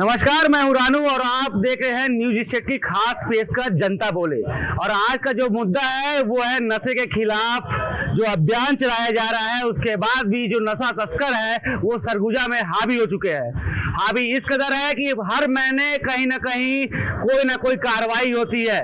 नमस्कार, मैं हूं रानू और आप देख रहे हैं न्यूज स्टेट की खास पेशकश जनता बोले। और आज का जो मुद्दा है वो है नशे के खिलाफ जो अभियान चलाया जा रहा है। उसके बाद भी जो नशा तस्कर है वो सरगुजा में हावी हो चुके हैं। हावी इस कदर है कि हर महीने कहीं ना कहीं कोई ना कोई कार्रवाई होती है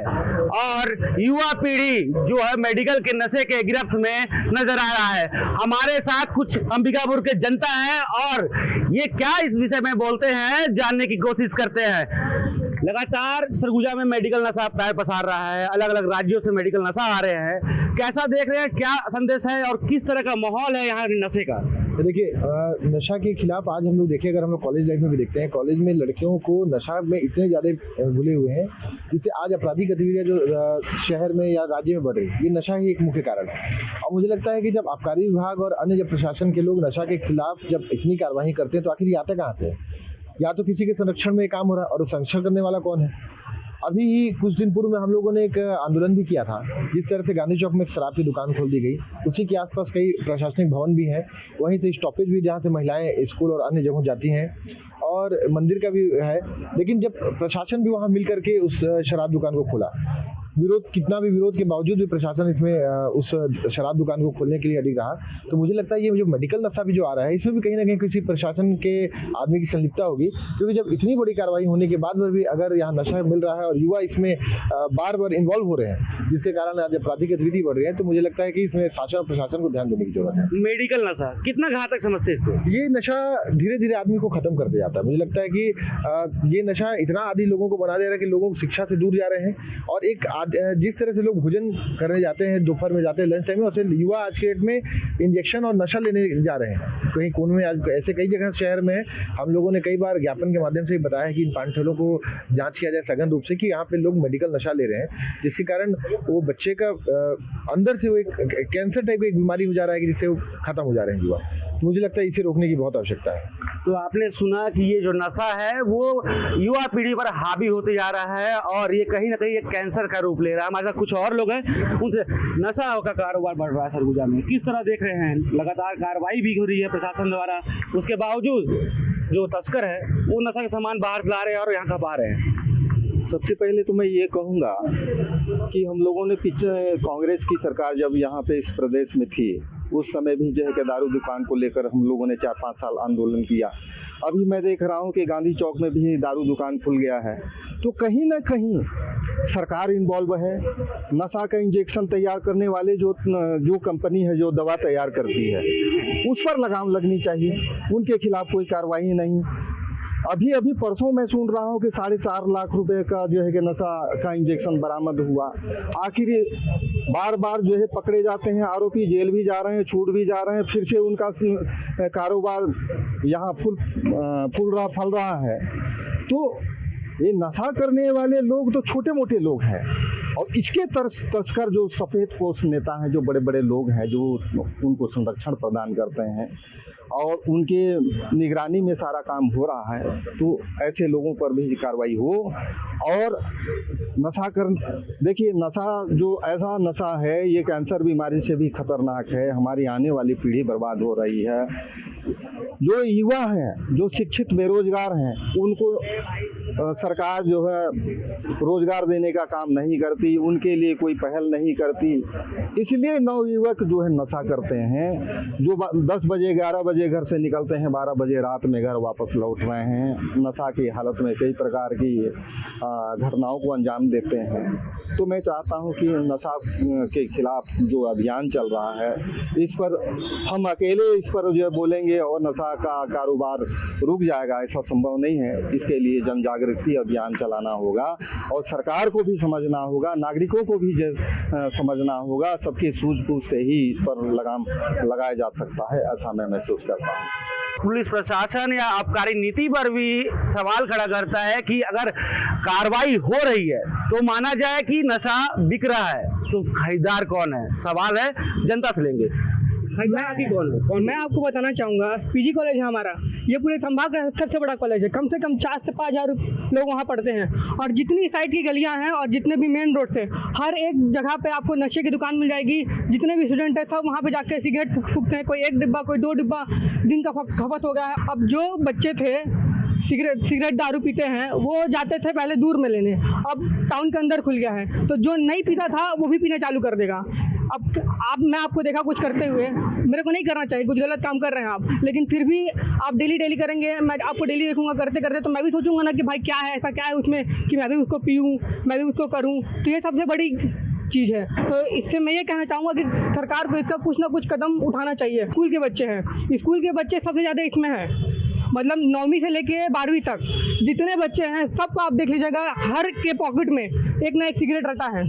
और युवा पीढ़ी जो है मेडिकल के नशे के गिरफ्त में नजर आ रहा है। हमारे साथ कुछ अंबिकापुर के जनता है और ये क्या इस विषय में बोलते हैं जानने की कोशिश करते हैं। लगातार सरगुजा में मेडिकल नशा पैर पसार रहा है, अलग अलग राज्यों से मेडिकल नशा आ रहे हैं। कैसा देख रहे हैं, क्या संदेश है और किस तरह का माहौल है यहाँ नशे का? देखिए, नशा के खिलाफ आज हम लोग देखें, अगर हम लोग कॉलेज लाइफ में भी देखते हैं, कॉलेज में लड़कियों को नशा में इतने ज़्यादा घुले हुए हैं जिससे आज आपराधिक गतिविधियाँ जो शहर में या राज्य में बढ़ रही है, ये नशा ही एक मुख्य कारण है। और मुझे लगता है कि जब आबकारी विभाग और अन्य जब प्रशासन के लोग नशा के खिलाफ जब इतनी कार्रवाई करते हैं तो आखिर ये आता कहाँ से? या तो किसी के संरक्षण में काम हो रहा है, और संरक्षण करने वाला कौन है? अभी ही कुछ दिन पूर्व में हम लोगों ने एक आंदोलन भी किया था, जिस तरह से गांधी चौक में एक शराब की दुकान खोल दी गई, उसी के आसपास कई प्रशासनिक भवन भी हैं, वहीं से स्टॉपेज भी जहां से महिलाएं स्कूल और अन्य जगहों जाती हैं, और मंदिर का भी है। लेकिन जब प्रशासन भी वहां मिल करके उस शराब दुकान को खोला, कितना भी विरोध के बावजूद भी प्रशासन इसमें उस शराब दुकान को खोलने के लिए अड़ी रहा, तो मुझे लगता है ये जो मेडिकल नशा भी जो आ रहा है, इसमें भी कहीं ना कहीं किसी प्रशासन के आदमी की संलिप्तता होगी। क्योंकि जब इतनी बड़ी कार्रवाई होने के बाद भी अगर यहाँ नशा मिल रहा है और युवा इसमें बार बार इन्वॉल्व हो रहे हैं, जिसके कारण आज आपराधिक गतिविधि बढ़ रही है, तो मुझे लगता है कि इसमें शासन और प्रशासन को ध्यान देने की जरूरत है। मेडिकल नशा कितना घातक समझते हैं इसको? ये नशा धीरे धीरे आदमी को खत्म कर दिया जाता है। मुझे लगता है कि ये नशा इतना आदि लोगों को बना दे रहा है कि लोगों को शिक्षा से दूर जा रहे हैं, और एक जिस तरह से लोग भोजन करने जाते हैं, दोपहर में जाते हैं, लंच टाइम में, और युवा आज के डेट में इंजेक्शन और नशा लेने जा रहे हैं। कहीं कोने में आज ऐसे कई जगह शहर में हम लोगों ने कई बार ज्ञापन के माध्यम से बताया है कि इन पानठेलों को जांच किया जाए सघन रूप से कि यहाँ पे लोग मेडिकल नशा ले रहे हैं, जिसके कारण वो बच्चे का अंदर से वो एक कैंसर टाइप की एक बीमारी हो जा रहा है कि जिससे वो खत्म हो जा रहे हैं युवा। मुझे लगता है इसे रोकने की बहुत आवश्यकता है। तो आपने सुना कि ये जो नशा है वो युवा पीढ़ी पर हावी होते जा रहा है और ये कहीं ना कहीं एक कैंसर का रूप ले रहा है। हमारे साथ कुछ और लोग हैं, उनसे नशा का कारोबार बढ़ रहा है सरगुजा में, किस तरह देख रहे हैं? लगातार कार्रवाई भी हो रही है प्रशासन द्वारा, उसके बावजूद जो तस्कर है वो नशा का सामान बाहर ला रहे हैं और यहाँ खपा रहे हैं। सबसे पहले तो मैं ये कहूँगा कि हम लोगों ने पीछे कांग्रेस की सरकार जब यहाँ पे इस प्रदेश में थी, उस समय भी जो है कि दारू दुकान को लेकर हम लोगों ने 4-5 साल आंदोलन किया। अभी मैं देख रहा हूँ कि गांधी चौक में भी दारू दुकान खुल गया है, तो कहीं ना कहीं सरकार इन्वॉल्व है। नशा का इंजेक्शन तैयार करने वाले जो कंपनी है जो दवा तैयार करती है, उस पर लगाम लगनी चाहिए। उनके खिलाफ कोई कार्रवाई नहीं। अभी परसों मैं सुन रहा हूँ कि 4.5 लाख रुपए का जो है कि नशा का इंजेक्शन बरामद हुआ। आखिर बार बार जो है पकड़े जाते हैं आरोपी, जेल भी जा रहे हैं, छूट भी जा रहे हैं, फिर से उनका कारोबार यहाँ फल रहा है। तो ये नशा करने वाले लोग तो छोटे मोटे लोग हैं, और इसके तस्कर जो सफेद पोश नेता हैं, जो बड़े बड़े लोग हैं, जो उनको संरक्षण प्रदान करते हैं और उनके निगरानी में सारा काम हो रहा है, तो ऐसे लोगों पर भी कार्रवाई हो। और देखिए, नशा जो ऐसा नशा है, ये कैंसर बीमारी से भी खतरनाक है। हमारी आने वाली पीढ़ी बर्बाद हो रही है। जो युवा हैं, जो शिक्षित बेरोजगार हैं, उनको सरकार जो है रोजगार देने का काम नहीं करती, उनके लिए कोई पहल नहीं करती। इसलिए नवयुवक जो है नशा करते हैं, जो 10 बजे 11 बजे घर से निकलते हैं, 12 बजे रात में घर वापस लौट रहे हैं। नशा की हालत में कई प्रकार की घटनाओं को अंजाम देते हैं। तो मैं चाहता हूं कि नशा के खिलाफ जो अभियान चल रहा है, इस पर हम अकेले इस पर जो बोलेंगे और नशा का कारोबार रुक जाएगा, ऐसा संभव नहीं है। इसके लिए जन जागृति अभियान चलाना होगा और सरकार को भी समझना होगा, नागरिकों को भी समझना होगा। सबकी सूझबूझ से ही इस पर लगाम लगाया जा सकता है, ऐसा मैं महसूस करता हूँ। पुलिस प्रशासन या आबकारी नीति पर भी सवाल खड़ा करता है कि अगर कार्रवाई हो रही है तो माना जाए कि नशा बिक रहा है, तो खरीदार कौन है? सवाल है, जनता से लेंगे। मैं आपको बताना चाहूँगा, पीजी कॉलेज है हमारा, ये पूरे संभाग का सबसे बड़ा कॉलेज है। कम से कम 4 से 5 हज़ार लोग वहाँ पढ़ते हैं, और जितनी साइड की गलियाँ हैं और जितने भी मेन रोड से हर एक जगह पे आपको नशे की दुकान मिल जाएगी। जितने भी स्टूडेंट है सब वहाँ पे जाके सिगरेट फूकते हैं, कोई 1 डिब्बा, कोई 2 डिब्बा दिन का खपत हो गया है। अब जो बच्चे थे सिगरेट दारू पीते हैं वो जाते थे पहले दूर में लेने, अब टाउन के अंदर खुल गया है, तो जो नहीं पीता था वो भी पीना चालू कर देगा। अब मैं आपको देखा कुछ करते हुए, मेरे को नहीं करना चाहिए, कुछ गलत काम कर रहे हैं आप, लेकिन फिर भी आप डेली करेंगे, मैं आपको डेली देखूंगा करते करते, तो मैं भी सोचूंगा ना कि भाई क्या है, ऐसा क्या है उसमें कि मैं भी उसको पीऊँ, मैं भी उसको करूँ। तो ये सबसे बड़ी चीज़ है। तो इससे मैं ये कहना चाहूँगा कि सरकार को इसका कुछ ना कुछ कदम उठाना चाहिए। स्कूल के बच्चे हैं, स्कूल के बच्चे सबसे ज़्यादा इसमें हैं, मतलब 9वीं से लेके 12वीं तक जितने बच्चे हैं सबको आप देख लीजिएगा, हर के पॉकेट में एक ना एक सिगरेट रहता है।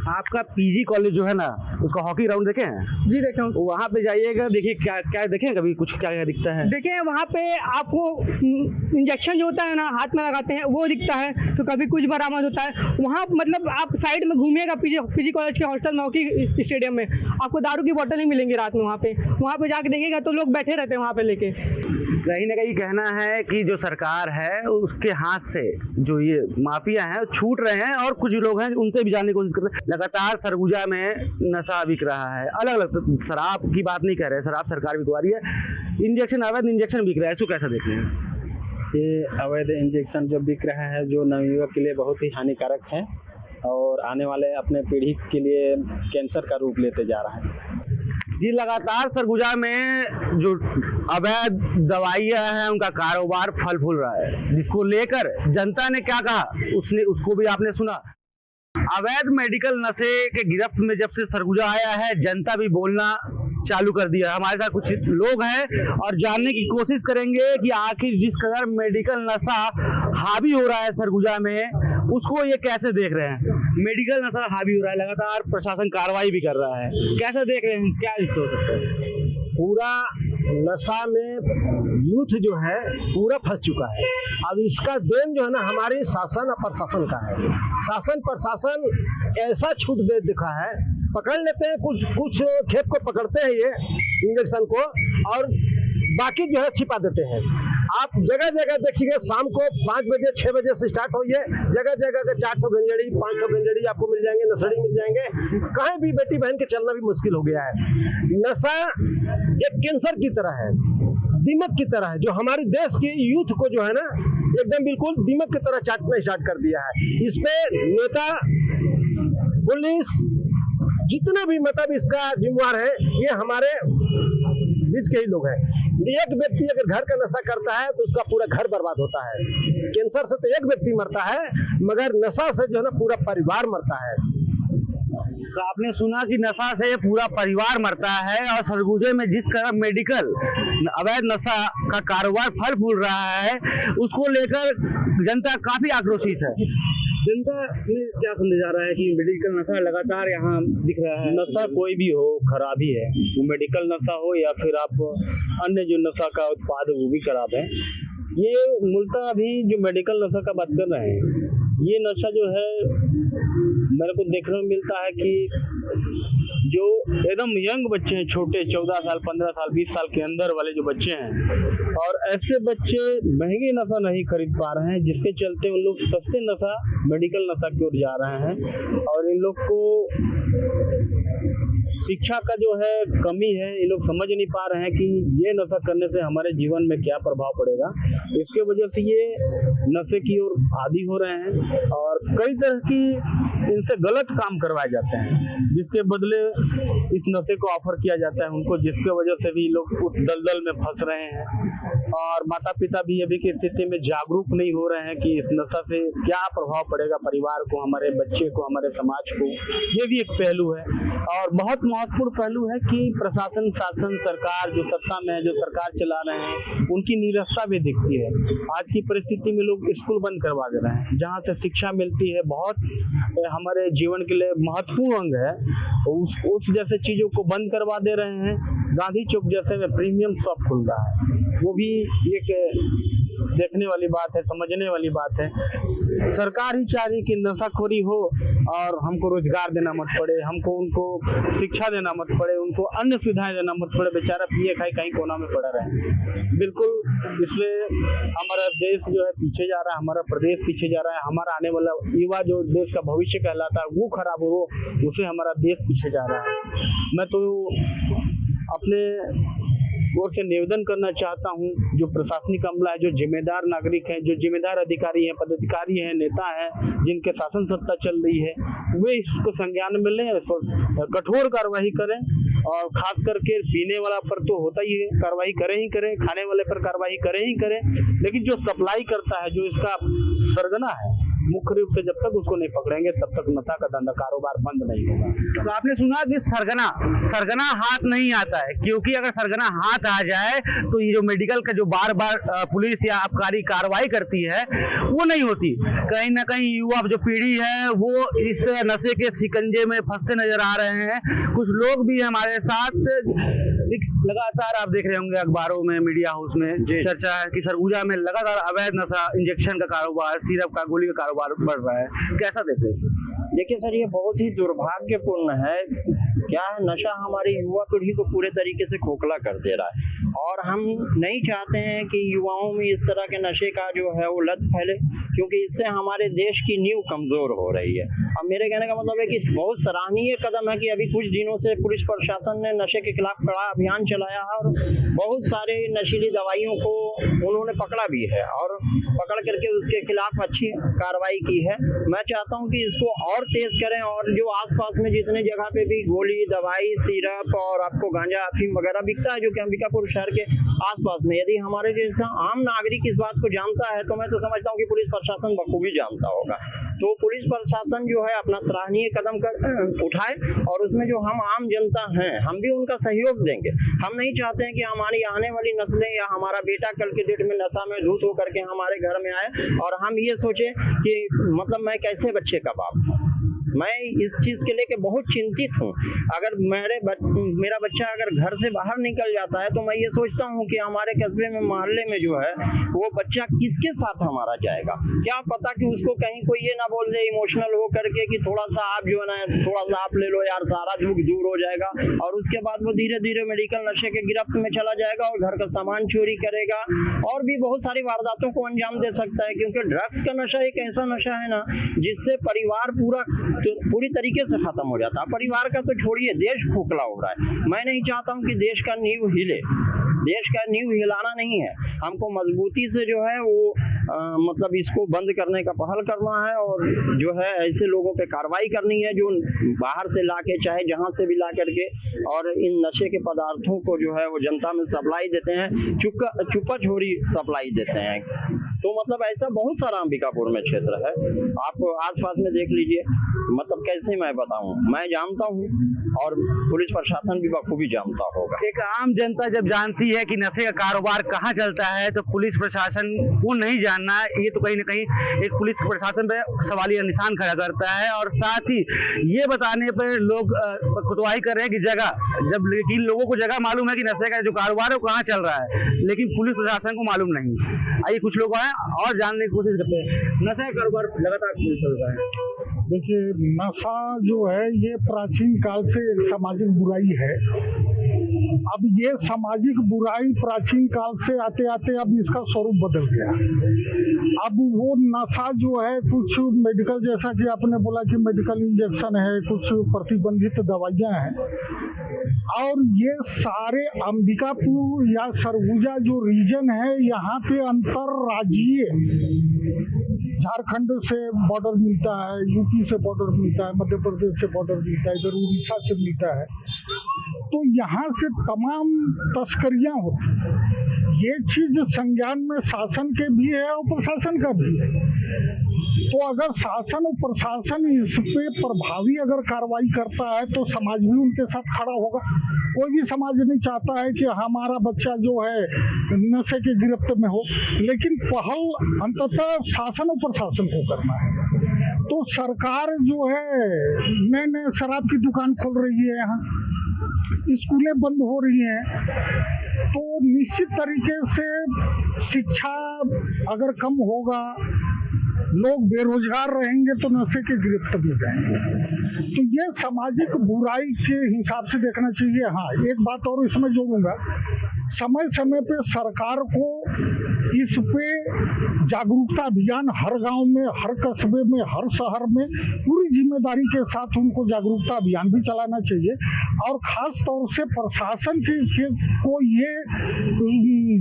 आपका पीजी कॉलेज जो है ना, उसका हॉकी ग्राउंड देखे हैं? जी देखा हूँ। वहाँ पे जाइएगा, देखिए क्या क्या देखें कभी कुछ क्या क्या दिखता है। देखिए वहाँ पे आपको इंजेक्शन जो होता है ना हाथ में लगाते हैं वो दिखता है, तो कभी कुछ बरामद होता है। वहाँ मतलब आप साइड में घूमिएगा पीजी कॉलेज के हॉस्टल में, हॉकी स्टेडियम में, आपको दारू की बोतल ही मिलेंगी रात में। वहाँ पे जाके देखिएगा तो लोग बैठे रहते हैं वहाँ पे लेके। कहीं ना कहीं कहना है कि जो सरकार है उसके हाथ से जो ये माफिया हैं छूट रहे हैं, और कुछ लोग हैं उनसे भी जानने की कोशिश कर रहे हैं। लगातार सरगुजा में नशा बिक रहा है, अलग अलग, शराब की बात नहीं कर रहे, शराब सरकार बिकवा रही है, इंजेक्शन अवैध इंजेक्शन बिक रहा है, इसको कैसा देख रहे हैं? ये अवैध इंजेक्शन जो बिक रहा है, जो नवयुवक के लिए बहुत ही हानिकारक है और आने वाले अपने पीढ़ी के लिए कैंसर का रूप लेते जा रहा है। जी, लगातार सरगुजा में जो अवैध दवाइयाँ हैं उनका कारोबार फल फूल रहा है, जिसको लेकर जनता ने क्या कहा उसको भी आपने सुना। अवैध मेडिकल नशे के गिरफ्त में जब से सरगुजा आया है, जनता भी बोलना चालू कर दिया। हमारे साथ कुछ लोग हैं और जानने की कोशिश करेंगे कि आखिर जिस कदर मेडिकल नशा हावी हो रहा है सरगुजा में, उसको ये कैसे देख रहे हैं। मेडिकल नशा हावी हो रहा है, लगातार प्रशासन कार्रवाई भी कर रहा है, कैसे देख रहे हैं, क्या इससे हो सकता है? पूरा नशा में यूथ जो है पूरा फंस चुका है। अब इसका देन जो है ना हमारे शासन और प्रशासन का है। शासन प्रशासन ऐसा छूट दे दिखा है, पकड़ लेते हैं कुछ खेप को पकड़ते हैं ये इंजेक्शन को, और बाकी जो है छिपा देते हैं। आप जगह जगह देखिए, शाम को 5 बजे 6 बजे से स्टार्ट हो, ये जगह जगह के 400 गंजड़ी 500 गंजड़ी आपको मिल जाएंगे, नशेड़ी मिल जाएंगे। कहीं भी बेटी बहन के चलना भी मुश्किल हो गया है। नशा एक कैंसर की तरह है, दीमक की तरह है, जो हमारे देश के यूथ को जो है ना एकदम बिल्कुल दीमक की तरह चाटना स्टार्ट कर दिया है। इस पे नेता, पुलिस, जितने भी मतलब इसका जिम्मेवार है, ये हमारे बीच के ही लोग हैं। एक व्यक्ति अगर घर का नशा करता है तो उसका पूरा घर बर्बाद होता है। कैंसर से तो एक व्यक्ति मरता है, मगर नशा से जो है ना पूरा परिवार मरता है। तो आपने सुना कि नशा से पूरा परिवार मरता है, और सरगुजे में जिस तरह मेडिकल अवैध नशा का कारोबार फल फूल रहा है, उसको लेकर जनता काफी आक्रोशित है। जनता में क्या समझा जा रहा है कि मेडिकल नशा लगातार यहाँ दिख रहा है? नशा कोई भी हो खराबी है, वो मेडिकल नशा हो या फिर आप अन्य जो नशा का उत्पाद है वो भी खराब है। ये मूलतः अभी जो मेडिकल नशा का बात कर रहे हैं, ये नशा जो है मेरे को देखने में मिलता है कि जो एकदम यंग बच्चे हैं, छोटे 14 साल 15 साल 20 साल के अंदर वाले जो बच्चे हैं, और ऐसे बच्चे महंगे नशा नहीं खरीद पा रहे हैं, जिसके चलते उन लोग सस्ते नशा मेडिकल नशा की ओर जा रहे हैं। और इन लोग को शिक्षा का जो है कमी है, ये लोग समझ नहीं पा रहे हैं कि ये नशा करने से हमारे जीवन में क्या प्रभाव पड़ेगा। इसके वजह से ये नशे की ओर आदी हो रहे हैं और कई तरह की इनसे गलत काम करवाए जाते हैं, जिसके बदले इस नशे को ऑफर किया जाता है उनको, जिसके वजह से भी लोग उस दलदल में फंस रहे हैं। और माता पिता भी अभी की स्थिति में जागरूक नहीं हो रहे हैं कि इस नशा से क्या प्रभाव पड़ेगा परिवार को, हमारे बच्चे को, हमारे समाज को। ये भी एक पहलू है और बहुत महत्वपूर्ण पहलू है कि प्रशासन, शासन, सरकार जो सत्ता में है, जो सरकार चला रहे हैं, उनकी नीरसता भी दिखती है। आज की परिस्थिति में लोग स्कूल बंद करवा दे रहे हैं, जहाँ से शिक्षा मिलती है, बहुत हमारे जीवन के लिए महत्वपूर्ण अंग है, उस जैसे चीजों को बंद करवा दे रहे हैं। गांधी चौक जैसे में प्रीमियम शॉप खुल रहा है, वो भी एक देखने वाली बात है, समझने वाली बात है। सरकार ही चाह रही कि नशाखोरी हो और हमको रोजगार देना मत पड़े, हमको उनको शिक्षा देना मत पड़े, उनको अन्य सुविधाएं देना मत पड़े, बेचारा पिए खाए कहीं कोना में पड़ा रहे। बिल्कुल, इसलिए हमारा देश जो है पीछे जा रहा है, हमारा प्रदेश पीछे जा रहा है, हमारा आने वाला युवा जो देश का भविष्य कहलाता है वो खराब हो, उसे हमारा देश पीछे जा रहा है। मैं तो अपने ओर से निवेदन करना चाहता हूं, जो प्रशासनिक अमला है, जो जिम्मेदार नागरिक हैं, जो जिम्मेदार अधिकारी हैं, पदाधिकारी हैं, नेता हैं, जिनके शासन सत्ता चल रही है, वे इसको संज्ञान में लें, इस पर कठोर कार्रवाई करें। और खास करके पीने वाला पर तो होता ही है, कार्रवाई करें ही करें, खाने वाले पर कार्रवाई करें ही करें, लेकिन जो सप्लाई करता है, जो इसका सरगना है, मुख्य रूप से जब तक उसको नहीं पकड़ेंगे तब तक नशा का धंधा कारोबार बंद नहीं होगा। तो आपने सुना कि सरगना हाथ नहीं आता है, क्योंकि अगर सरगना हाथ आ जाए तो ये जो मेडिकल का जो बार बार पुलिस या आबकारी कार्रवाई करती है वो नहीं होती। कहीं ना कहीं युवा जो पीढ़ी है वो इस नशे के शिकंजे में फंसते नजर आ रहे हैं। कुछ लोग भी हमारे साथ, लगातार आप देख रहे होंगे अखबारों में, मीडिया हाउस में चर्चा है कि सरगुजा में लगातार अवैध नशा, इंजेक्शन का कारोबार, सिरप का, गोली का कारोबार बढ़ रहा है। कैसा देखते हैं? देखिए सर, ये बहुत ही दुर्भाग्यपूर्ण है। क्या है, नशा हमारी युवा पीढ़ी को पूरे तरीके से खोखला कर दे रहा है और हम नहीं चाहते हैं कि युवाओं में इस तरह के नशे का जो है वो लत फैले, क्योंकि इससे हमारे देश की नींव कमजोर हो रही है। अब मेरे कहने का मतलब है कि बहुत सराहनीय कदम है कि अभी कुछ दिनों से पुलिस प्रशासन ने नशे के खिलाफ कड़ा अभियान चलाया है और बहुत सारे नशीली दवाइयों को उन्होंने पकड़ा भी है और पकड़ करके उसके खिलाफ अच्छी कार्रवाई की है। मैं चाहता हूं कि इसको और तेज करें और जो आसपास में जितने जगह पे भी गोली, दवाई, सिरप और आपको गांजा, अफीम वगैरह बिकता है, जो कि अंबिकापुर शहर के आसपास में, यदि हमारे जैसा आम नागरिक इस बात को जानता है तो मैं तो समझता हूँ कि पुलिस प्रशासन बखूबी जानता होगा। तो पुलिस प्रशासन जो है अपना सराहनीय कदम उठाए और उसमें जो हम आम जनता हैं हम भी उनका सहयोग देंगे। हम नहीं चाहते हैं कि हमारी आने वाली नस्लें या हमारा बेटा कल के डेट में नशा में धूत होकर के हमारे घर में आए और हम ये सोचें कि मतलब मैं कैसे बच्चे का बाप। मैं इस चीज के लेके बहुत चिंतित हूँ। अगर मेरा बच्चा अगर घर से बाहर निकल जाता है तो मैं ये सोचता हूँ कि हमारे कस्बे में, मोहल्ले में जो है वो बच्चा किसके साथ हमारा जाएगा। क्या पता कि उसको कहीं कोई ये ना बोल दे इमोशनल हो करके कि थोड़ा सा आप जो है ना, थोड़ा सा आप ले लो यार, सारा दुख दूर हो जाएगा, और उसके बाद वो धीरे धीरे मेडिकल नशे के गिरफ्त में चला जाएगा और घर का सामान चोरी करेगा और भी बहुत सारी वारदातों को अंजाम दे सकता है। क्योंकि ड्रग्स का नशा एक ऐसा नशा है ना जिससे परिवार पूरी तरीके से खत्म हो जाता है। परिवार का तो छोड़िए, देश खोखला हो रहा है। मैं नहीं चाहता हूं कि देश का नींव हिले। देश का नींव हिलाना नहीं है, हमको मजबूती से जो है वो मतलब इसको बंद करने का पहल करना है और जो है ऐसे लोगों पे कार्रवाई करनी है जो बाहर से ला के, चाहे जहां से भी ला करके और इन नशे के पदार्थों को जो है वो जनता में सप्लाई देते हैं, चुपा छोरी सप्लाई देते हैं। तो मतलब ऐसा बहुत सारा अंबिकापुर में क्षेत्र है, आप आसपास में देख लीजिए। मतलब कैसे मैं बताऊं, मैं जानता हूं और पुलिस प्रशासन भी बखूबी जानता होगा। एक आम जनता जब जानती है कि नशे का कारोबार कहाँ चलता है तो पुलिस प्रशासन को नहीं जानना, ये तो कहीं ना कहीं एक पुलिस प्रशासन पे सवालिया निशान खड़ा करता है। और साथ ही ये बताने पर लोग कुतवाही कर रहे हैं कि जगह, जब लेकिन लोगों को जगह मालूम है कि नशे का जो कारोबार है वो कहाँ चल रहा है, लेकिन पुलिस प्रशासन को मालूम नहीं। आइए कुछ लोग हैं और जानने की कोशिश करते हैं। नशे का कारोबार लगातार चल रहा है। देखिए, नशा जो है ये प्राचीन काल से एक सामाजिक बुराई है। अब ये सामाजिक बुराई प्राचीन काल से आते आते अब इसका स्वरूप बदल गया। अब वो नशा जो है कुछ मेडिकल, जैसा कि आपने बोला कि मेडिकल इंजेक्शन है, कुछ प्रतिबंधित दवाइयां हैं, और ये सारे अंबिकापुर या सरगुजा जो रीजन है यहाँ पे अंतरराज्यीय, झारखंड से बॉर्डर मिलता है, यूपी से बॉर्डर मिलता है, मध्य प्रदेश से बॉर्डर मिलता है, इधर उड़ीसा से मिलता है, तो यहाँ से तमाम तस्करियां होती हैं। ये चीज संज्ञान में शासन के भी है और प्रशासन का भी है। तो अगर शासन और प्रशासन इस पे प्रभावी अगर कार्रवाई करता है तो समाज भी उनके साथ खड़ा होगा। कोई भी समाज नहीं चाहता है कि हमारा बच्चा जो है नशे की गिरफ्त में हो, लेकिन पहल अंततः शासन और प्रशासन को करना है। तो सरकार जो है नए नए शराब की दुकान खोल रही है, यहाँ स्कूलें बंद हो रही हैं, तो निश्चित तरीके से शिक्षा अगर कम होगा, लोग बेरोजगार रहेंगे तो नशे के गिरफ्त में जाएंगे। तो ये सामाजिक बुराई के हिसाब से देखना चाहिए। हाँ, एक बात और इसमें जोड़ूंगा समय समय पे सरकार को इस पे जागरूकता अभियान हर गांव में, हर कस्बे में, हर शहर में पूरी जिम्मेदारी के साथ उनको जागरूकता अभियान भी चलाना चाहिए। और खास तौर से प्रशासन को ये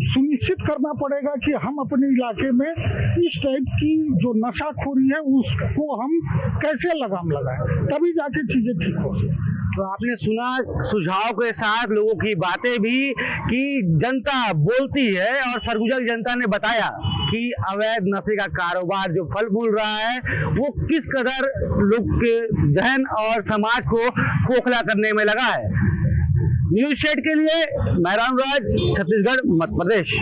सुनिश्चित करना पड़ेगा कि हम अपने इलाके में इस टाइप की जो नशाखोरी है उसको हम कैसे लगाम लगाएं, तभी जाके चीजें ठीक हो सके। तो आपने सुना सुझाव के साथ लोगों की बातें भी कि जनता बोलती है, और सरगुजा की जनता ने बताया कि अवैध नशे का कारोबार जो फल फूल रहा है वो किस कदर लोग के जहन और समाज को खोखला करने में लगा है। न्यूज़ शेड के लिए मैं रामराज, छत्तीसगढ़, मध्य प्रदेश।